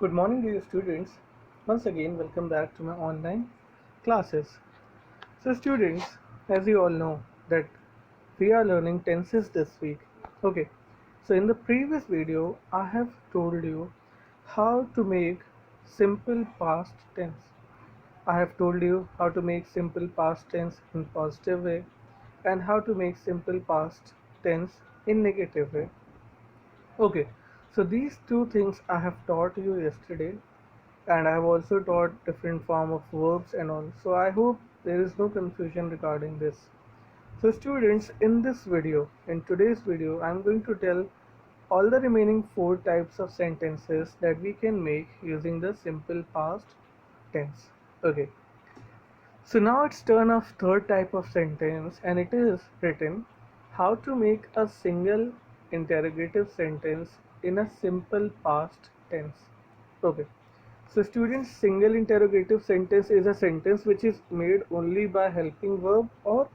Good morning, dear students. Once again, welcome back to my online classes. So, students, as you all know, that we are learning tenses this week. Okay, so in the previous video, I have told you how to make simple past tense. I have told you how to make simple past tense in positive way and how to make simple past tense in negative way. Okay, so these two things I have taught you yesterday, and I have also taught different form of verbs and all. So I hope there is no confusion regarding this. So students, in this video, in today's video, I am going to tell all the remaining four types of sentences that we can make using the simple past tense. Okay. So now it's turn of third type of sentence, and it is written how to make a single interrogative sentence in a simple past tense. Okay. So students, single interrogative sentence is a sentence which is made only by helping verb or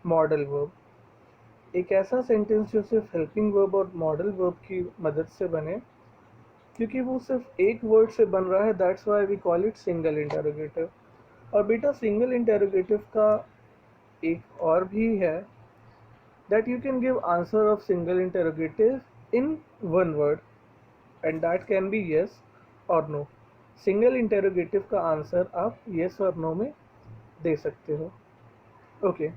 modal verb. एक ऐसा sentence जो सिर्फ helping verb और modal verb की मदद से बने, क्योंकि वो सिर्फ एक वर्ड से बन रहा है, that's why we call it single interrogative. और बेटा सिंगल इंटेरोगेटिव का एक और भी है, that you can give answer of single interrogative in one word, and that can be yes और नो. सिंगल इंटेरोगेटिव का आंसर आप येस और नो में दे सकते हो. Okay,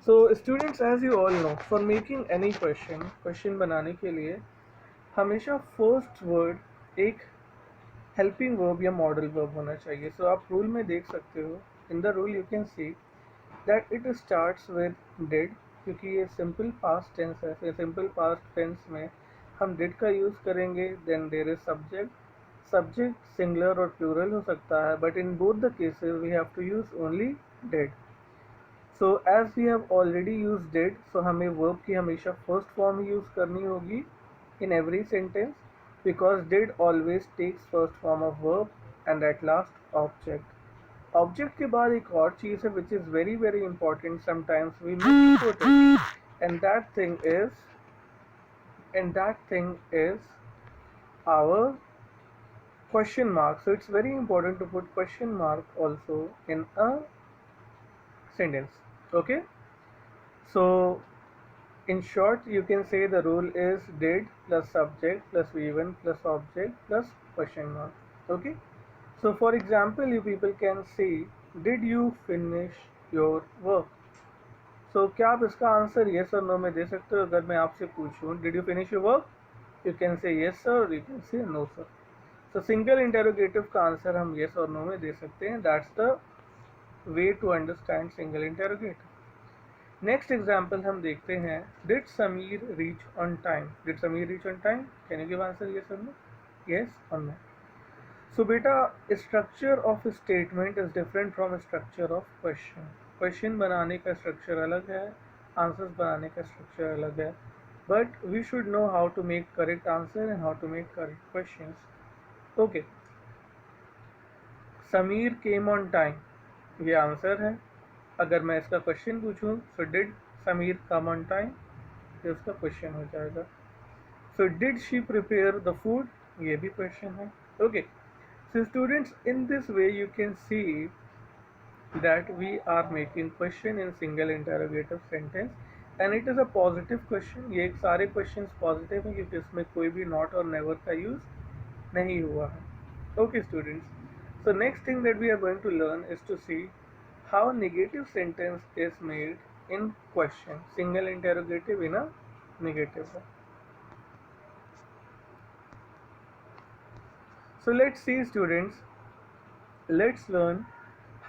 so students, as you all know, for making any question बनाने के लिए हमेशा फर्स्ट वर्ड एक हेल्पिंग वर्ब या मॉडल वर्ब होना चाहिए. सो आप रूल में देख सकते हो, in the rule you can see that it starts with did, क्योंकि ये सिंपल पास्ट टेंस है. सिंपल पास्ट टेंस में हम डिड का यूज़ करेंगे. Then there is subject singular और प्लूरल हो सकता है, but in both the cases we have to use only did. So as we have already use did, so हमें वर्ब की हमेशा फर्स्ट फॉर्म यूज़ करनी होगी in every sentence, because did always takes first form of verb and at last object. Object के बाद एक और चीज़ है which is very very important, sometimes we miss to put it, and that thing is our question mark. So it's very important to put question mark also in a sentence. Okay, so in short, you can say the rule is did plus subject plus V1 plus object plus question mark. Okay. So for example, you people can say, did you finish your work? So क्या आप इसका answer yes और no में दे सकते हो? अगर मैं आपसे पूछूं, did you finish your work? You can say yes sir, or you can say no sir. So single interrogative का आंसर हम yes और no में दे सकते हैं. That's the way to understand single interrogative. Next example हम देखते हैं, did Sameer reach on time. Did Sameer reach on time, can you give answer yes और नो? येस और नो. सो बेटा, structure of statement is different from structure of question. Question बनाने का structure अलग है, आंसर्स बनाने का स्ट्रक्चर अलग है, but we should know how to make correct answer and how to make correct question. Okay, Sameer came on time, ये answer है. अगर मैं इसका क्वेश्चन पूछूं, so did Sameer come on time, ये उसका क्वेश्चन हो जाएगा. So did she prepare the food, ये भी क्वेश्चन है. Okay, so students, in this way you can see that we are making question in single interrogative sentence, and it is a positive question. ये एक सारे question positive हैं क्योंकि इसमें कोई भी नॉट और नेवर का यूज़ नहीं हुआ है. Okay students, so next thing that we are going to learn is to see how negative sentence is made in question, single interrogative in a negative way. So let's see students, let's learn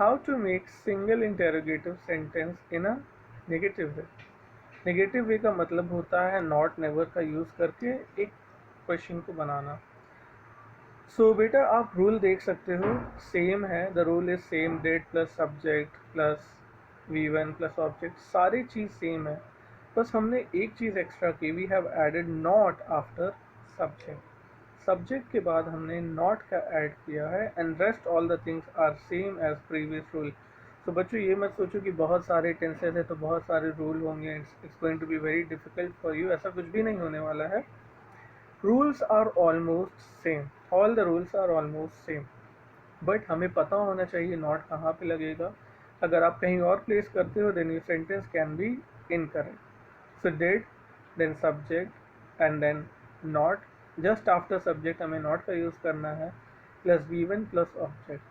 how to make single interrogative sentence in a negative way. Negative way का मतलब होता है not never का use करके एक question को बनाना. सो बेटा, आप रूल देख सकते हो, सेम है. The rule is same, did plus subject plus V1 plus object, सारी चीज़ सेम है. बस हमने एक चीज़ एक्स्ट्रा की, we have added not after subject. Subject के बाद हमने नॉट का ऐड किया है, and rest all the things are same as previous rule. तो बच्चों, ये मत सोचो कि बहुत सारे टेंसेज है तो बहुत सारे रूल होंगे, it's going to be very difficult for you. ऐसा कुछ भी नहीं होने वाला है. Rules are almost same. All the rules are almost same, but हमें पता होना चाहिए नॉट कहाँ पे लगेगा. अगर आप कहीं और प्लेस करते हो then your sentence can be incorrect. So did, then subject and then not. Just after subject हमें नॉट का यूज़ करना है, प्लस V1 प्लस ऑब्जेक्ट.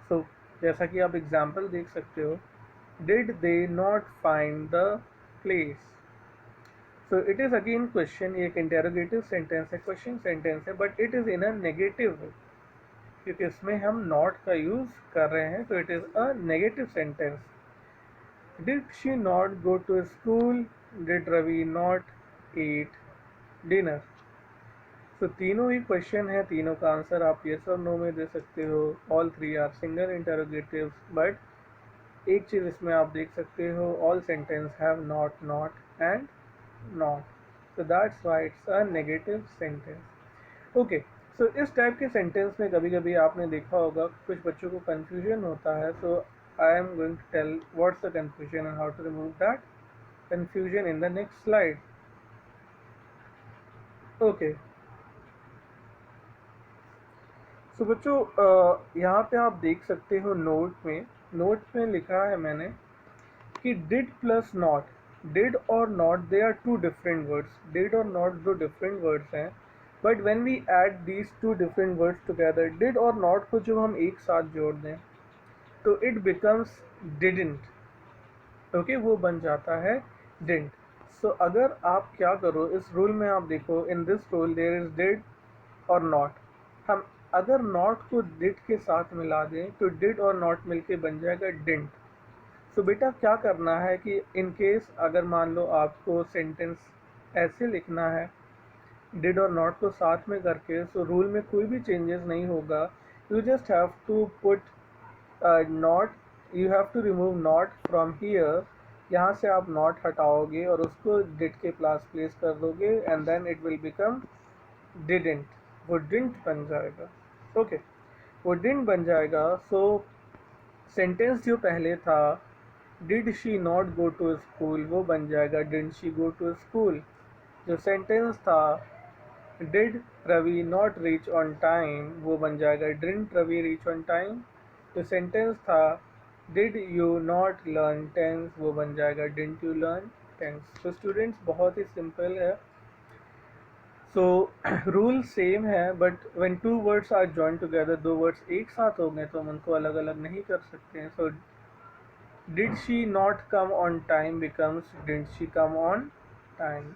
सो जैसा कि आप एग्जाम्पल देख सकते हो, did they not find the place. So it is again question. ये एक इंटेरोगेटिव सेंटेंस है, क्वेश्चन सेंटेंस है, but it is in a negative way, क्योंकि इसमें हम नॉट का यूज़ कर रहे हैं. तो it is a negative sentence. Did she not go to school, did Ravi not eat dinner. तो तीनों ही क्वेश्चन है, तीनों का आंसर आप येस और नो में दे सकते हो. All three are single interrogatives, but एक चीज़ इसमें आप देख सकते हो, all sentence have not, not and not. So that's why it's a negative sentence. Okay, so इस टाइप के सेंटेंस में कभी कभी आपने देखा होगा कुछ बच्चों को कन्फ्यूजन होता है. So I am going to tell what's the confusion and how to remove that confusion in the next slide. Okay, so बच्चों यहाँ पे आप देख सकते हो नोट में लिखा है मैंने कि डिड प्लस नॉट. डिड और not they are two different words. Did और नॉट दो डिफरेंट वर्ड्स हैं, but when we add these two different words together, did और नॉट को जब हम एक साथ जोड़ दें तो इट बिकम्स डिडंट. ओके, वो बन जाता है डिडंट. सो अगर आप क्या करो, इस रूल में आप देखो, in this rule there is did और नॉट. हम अगर नॉट को डिड के साथ मिला दें तो डिड और नॉट मिलके बन जाएगा डिडंट. सो बेटा क्या करना है कि इन केस अगर मान लो आपको सेंटेंस ऐसे लिखना है डिड और नॉट को साथ में करके, सो रूल में कोई भी चेंजेस नहीं होगा. You just have to put not, you have to remove not from here. यहाँ से आप नॉट हटाओगे और उसको डिड के प्लेस कर दोगे and then it will become didn't. वो डिडंट बन जाएगा. ओके, वो डिडंट बन जाएगा. सो सेंटेंस जो पहले था did she not go to school, वो बन जाएगा didn't she go to school. जो सेंटेंस था did Ravi not reach on time, वो बन जाएगा didn't Ravi reach on time. जो सेंटेंस था did you not learn tense, वो बन जाएगा डिडंट यू लर्न टेंस. तो स्टूडेंट्स बहुत ही सिंपल है. सो रूल सेम है, but when two words are join together, दो वर्ड्स एक साथ हो गए तो हम उनको अलग अलग नहीं कर सकते हैं. सो did she not come on time becomes didn't she come on time.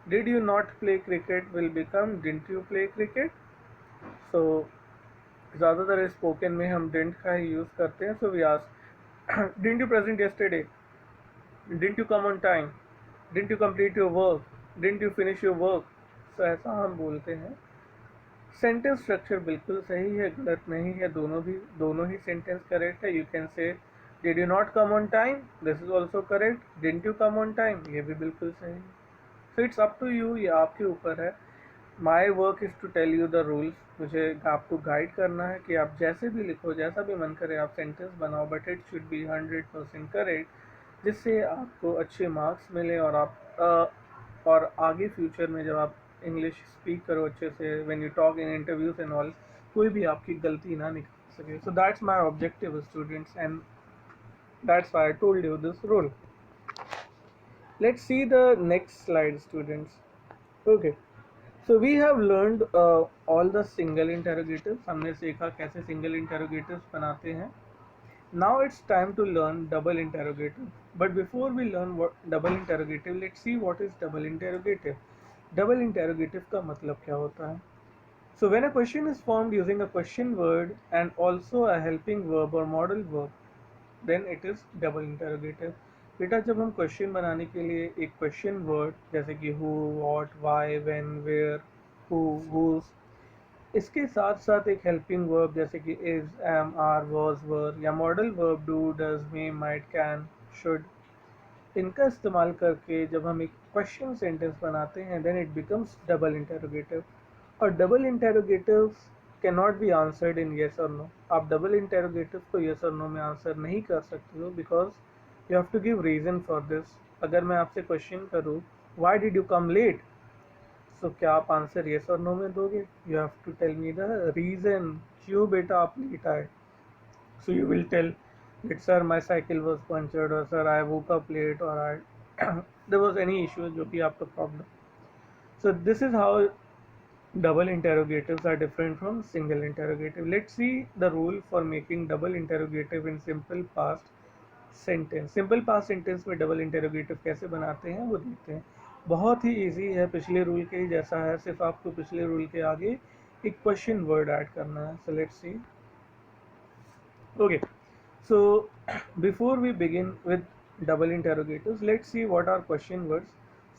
Did you not play cricket will become didn't you play cricket. So ज़्यादातर स्पोकन में हम didn't का ही यूज़ करते हैं. So we ask didn't you present yesterday, didn't you come on time, didn't you complete your work, didn't you finish your work. So ऐसा हम बोलते हैं. सेंटेंस स्ट्रक्चर बिल्कुल सही है, गलत नहीं है, दोनों ही सेंटेंस करेक्ट है. You can say did you not come on time, this is also correct. Didn't you come on time, ये भी बिल्कुल सही है. So it's up to you, ये आपके ऊपर है. My work is to tell you the rules. मुझे आपको गाइड करना है कि आप जैसे भी लिखो, जैसा भी मन करे आप सेंटेंस बनाओ, but it should be 100% correct, जिससे आपको अच्छे मार्क्स मिले और आप और आगे फ्यूचर में जब आप इंग्लिश स्पीक करो अच्छे से, when you talk in interviews and all, कोई भी आपकी गलती ना निकल सके. So that's my objective students and that's why I told you this rule. Let's see the next slide students. Okay, so we have learned all the single interrogatives. हमने सीखा कैसे सिंगल इंटरोगेटिव्स बनाते हैं. Now it's time to learn double interrogative. But before we learn what double interrogative, let's see what is double interrogative. Double interrogative का मतलब क्या होता है? So when a question is formed using a question word and also a helping verb or modal verb, then it is double interrogative. बेटा जब हम question बनाने के लिए एक क्वेश्चन वर्ड जैसे कि who, what, why, when, where, who, whose, इसके साथ साथ एक हेल्पिंग वर्ब जैसे कि इज, एम, आर, वॉज, वर, या modal verb do, does, may, might, can, should, इनका इस्तेमाल करके जब हम एक क्वेश्चन सेंटेंस बनाते हैं then it becomes double interrogative. और double interrogative can not be answered in yes और नो. आप डबल इंटेरोगेटिव को येस और नो में आंसर नहीं कर सकते हो, because you have to give reason for this. अगर मैं आपसे क्वेश्चन करूँ why did you come late, so क्या आप आंसर येस और नो में दोगे? You have to tell me the reason क्यों बेटा आप लेट आए. So you will tell that sir my cycle was punctured, or sir I woke up late, or I there was any issue जो भी आपका problem. So this is how double interrogatives are different from single interrogative. Let's see the rule for making double interrogative in simple past sentence. Simple past sentence में double interrogative कैसे बनाते हैं वो देखते हैं. बहुत ही easy है, पिछले रूल के ही जैसा है, सिर्फ आपको पिछले रूल के आगे एक क्वेश्चन वर्ड ऐड करना है. So let's see. Okay, so before we begin with double interrogatives, let's see what are question words.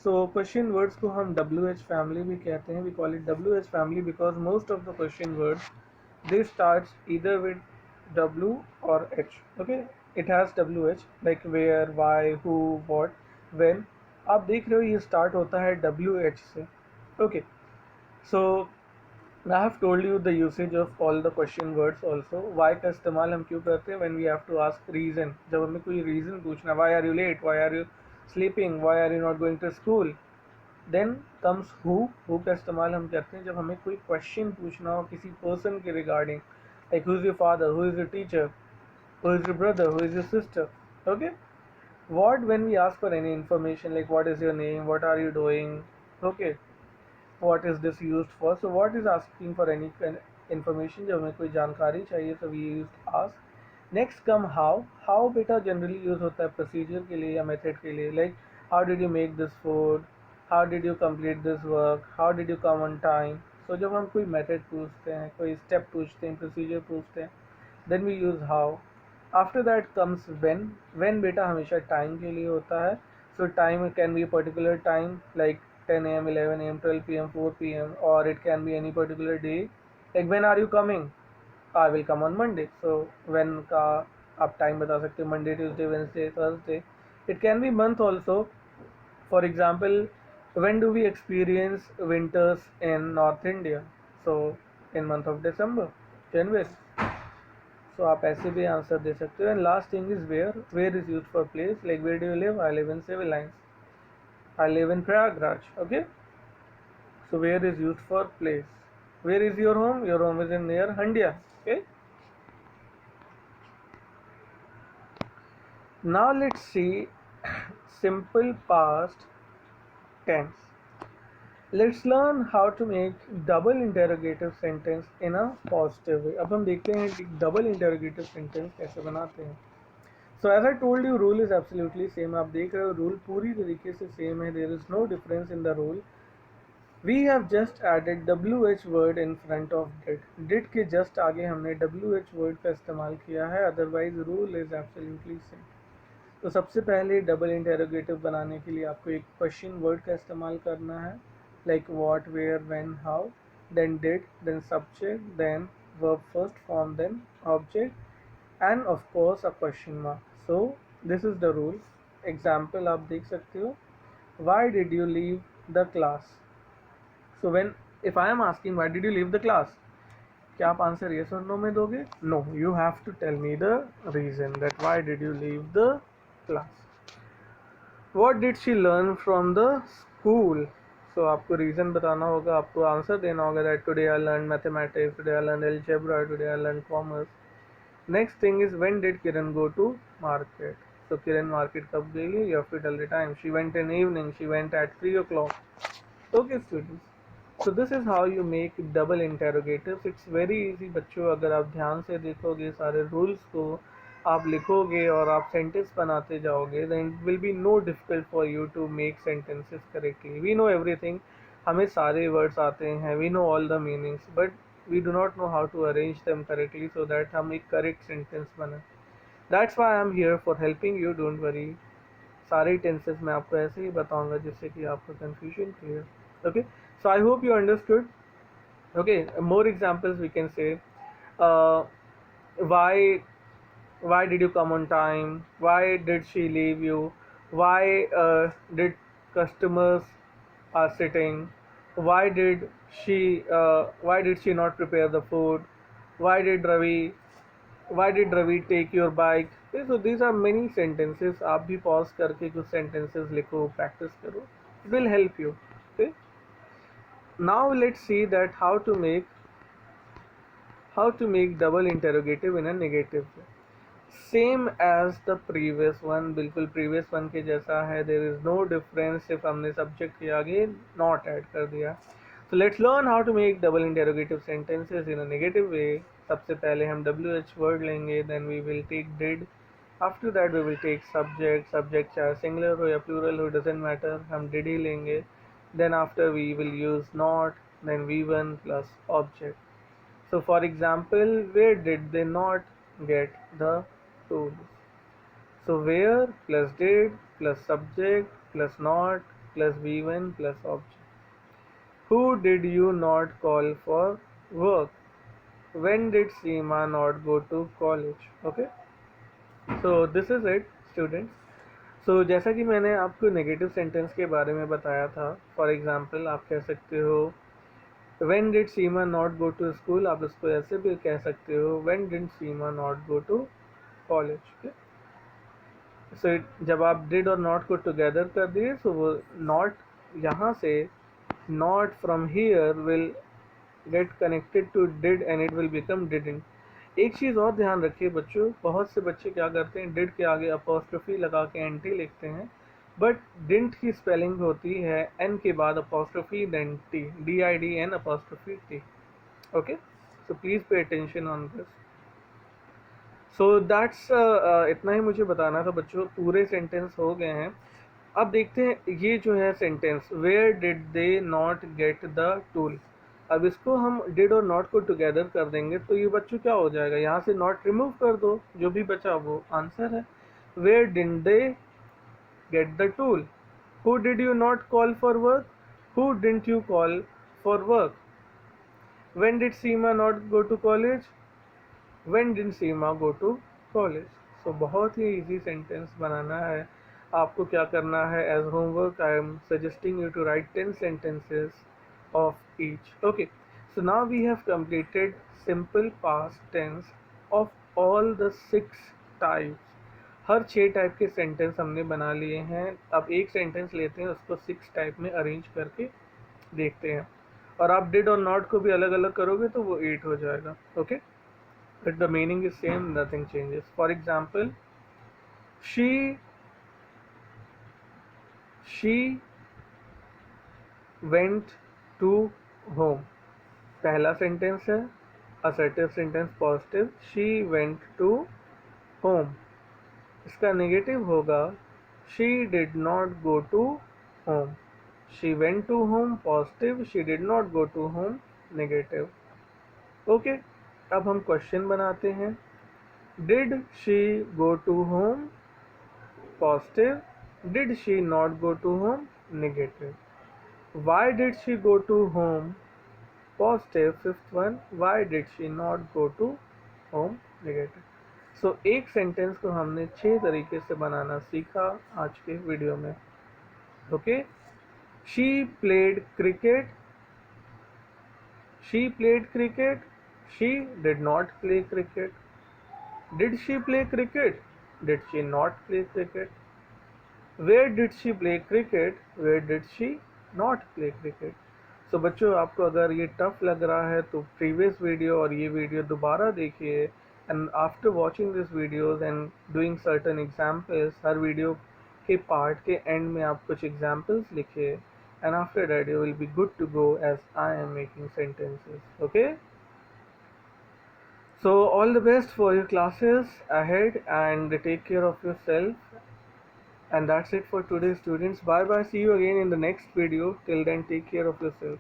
So question words को हम WH family भी कहते हैं. We call it WH family because most of the question words they starts either with W or H. Okay, it has WH like where, why, who, what, when. आप देख रहे हो ये start होता है WH से. Okay, so I have told you the usage of all the question words also. Why का इस्तेमाल हम क्यों करते हैं? When we have to ask reason, जब हमें कोई reason पूछना, why are you late, why are you sleeping, why are you not going to school. Then comes who. Who का इस्तेमाल हम करते हैं जब हमें कोई question पूछना हो किसी person के regarding, like who is your father, who is your teacher, who is your brother, who is your sister. Okay. What when we ask for any information like what is your name, what are you doing. Okay. What is this used for? So what is asking for any information जब हमें कोई जानकारी चाहिए तो we used ask. Next come how. How बेटा generally use होता है procedure के लिए या method के लिए, like how did you make this food, how did you complete this work, how did you come on time. So जब हम कोई method पूछते हैं, कोई step पूछते हैं, procedure पूछते हैं, then we use how. After that comes when. When बेटा हमेशा time के लिए होता है. So time can be a particular time like 10 a.m., 11 a.m., 12 p.m., 4 p.m., or it can be any particular day. Like when are you coming? I will come on Monday. So when का आप time बता सकते हो, Monday, Tuesday, Wednesday, Thursday. It can be month also. For example, when do we experience winters in North India? So in month of December, January. So आप ऐसे भी answer दे सकते हो. And last thing is where. Where is used for place. Like where do you live? I live in Civil Lines. I live in Prayagraj. Okay. So where is used for place. Where is your home? Your home is in near Handia. Okay. Now let's see simple past tense. Let's learn how to make double interrogative sentence in a positive way. अब हम देखते हैं कि double interrogative sentence कैसे बनाते हैं. So as I told you, rule is absolutely same. आप देख रहे हो rule पूरी तरीके से same है. There is no difference in the rule. We have just added WH word in front of did. Did के just आगे हमने WH word का इस्तेमाल किया है. Otherwise rule is absolutely same. तो सबसे पहले डबल इंटेरोगेटिव बनाने के लिए आपको एक क्वेश्चन वर्ड का इस्तेमाल करना है, like what, where, when, how. Then did, then subject, then verb first form, then object, and of course a question mark. So this is the rule. Example आप देख सकते हो. Why did you leave the class? So when if I am asking why did you leave the class, क्या आप answer yes or no में दोगे? No, you have to tell me the reason that why did you leave the class. What did she learn from the school? So आपको reason बताना होगा, आपको answer देना होगा that today I learned mathematics, today I learned algebra, today I learned commerce. Next thing is when did Kiran go to market? So Kiran market कब गई? You have to tell the time. She went in evening. She went at 3 o'clock. Okay students. So this is how you make double interrogatives. It's very easy बच्चों. अगर आप ध्यान से देखोगे सारे rules को, आप लिखोगे और आप sentence बनाते जाओगे, then it will be no difficult for you to make sentences correctly. We know everything. हमें सारे words आते हैं. We know all the meanings, but we do not know how to arrange them correctly so that हम एक correct sentence बने. That's why I'm here for helping you. Don't worry. सारे tenses मैं आपको ऐसे ही बताऊंगा जिससे कि आपका confusion clear. Okay. So I hope you understood. Okay, more examples we can say. uh, why did you come on time? Why did she leave you? Why did customers are sitting? Why did she not prepare the food? Why did Ravi take your bike? Okay, so these are many sentences. आप भी pause करके कुछ sentences लिखो, practice करो. It will help you. Okay. Now let's see that how to make double interrogative in a negative way. Same as the previous one, बिल्कुल previous one के जैसा है. There is no difference. सिर्फ हमने subject के आगे not add कर दिया. So let's learn how to make double interrogative sentences in a negative way. सबसे पहले हम WH word लेंगे, then we will take did. After that we will take subject चाहे singular हो या plural हो, doesn't matter, हम did ही लेंगे. Then after we will use not, then V1 plus object. So for example, where did they not get the tools? So where plus did plus subject plus not plus V1 plus object. Who did you not call for work? When did Seema not go to college? Okay. So this is it, students. So जैसा कि मैंने आपको negative sentence के बारे में बताया था, for example आप कह सकते हो When did Seema not go to school? आप इसको ऐसे भी कह सकते हो When did Seema not go to college? Okay? So जब आप did और not को together कर दिए, so वो not यहाँ से not from here will get connected to did and it will become didn't. एक चीज़ और ध्यान रखिए बच्चों, बहुत से बच्चे क्या करते हैं, did के आगे apostrophe लगा के NT लिखते हैं, बट डिंट की स्पेलिंग होती है एन के बाद apostrophe then T, DIDN apostrophe T. Okay, so please pay attention on this. So that's इतना ही मुझे बताना था बच्चों. पूरे सेंटेंस हो गए हैं. अब देखते हैं ये जो है sentence, where did they not get the tool. अब इसको हम डिड और नॉट को टुगेदर कर देंगे तो ये बच्चों क्या हो जाएगा, यहाँ से नॉट रिमूव कर दो, जो भी बचा वो आंसर है. Where did they get the tool? Who did you not call for work? Who didn't you call for work? When did Seema not go to college? When did Seema go to college? So बहुत ही easy sentence बनाना है. आपको क्या करना है as homework? I am suggesting you to write 10 sentences of each. Okay. So now we have completed simple past tense of all the 6 types. Her 6 type के sentence हमने बना लिए हैं. अब एक सेंटेंस लेते हैं, उसको 6 टाइप में अरेंज करके देखते हैं. और आप डिड और नॉट को भी अलग अलग करोगे तो वो 8 हो जाएगा. Okay, but the meaning is same, nothing changes. For example, she went to home. पहला सेंटेंस है assertive sentence positive. She went to home. इसका नेगेटिव होगा she did not go to home. She went to home positive, she did not go to home negative. Okay, अब हम question बनाते हैं. Did she go to home positive, did she not go to home negative. Why did she go to home positive. Fifth one, why did she not go to home negative. So एक sentence को हमने 6 तरीके से बनाना सीखा आज के video में. Okay, she played cricket. She played cricket. She did not play cricket. Did she play cricket. Did she not play cricket. Where did she play cricket. Where did she not play cricket. So बच्चों, आपको अगर ये tough लग रहा है तो previous video और ये वीडियो दोबारा देखिए. And after watching these videos and doing certain examples, her video के पार्ट के एंड में आप कुछ एग्जाम्पल्स लिखिए, and after that you will be good to go as I am making sentences. Okay, so all the best for your classes ahead and take care of yourself. And that's it for today, students. Bye bye, see you again in the next video. Till then, take care of yourself.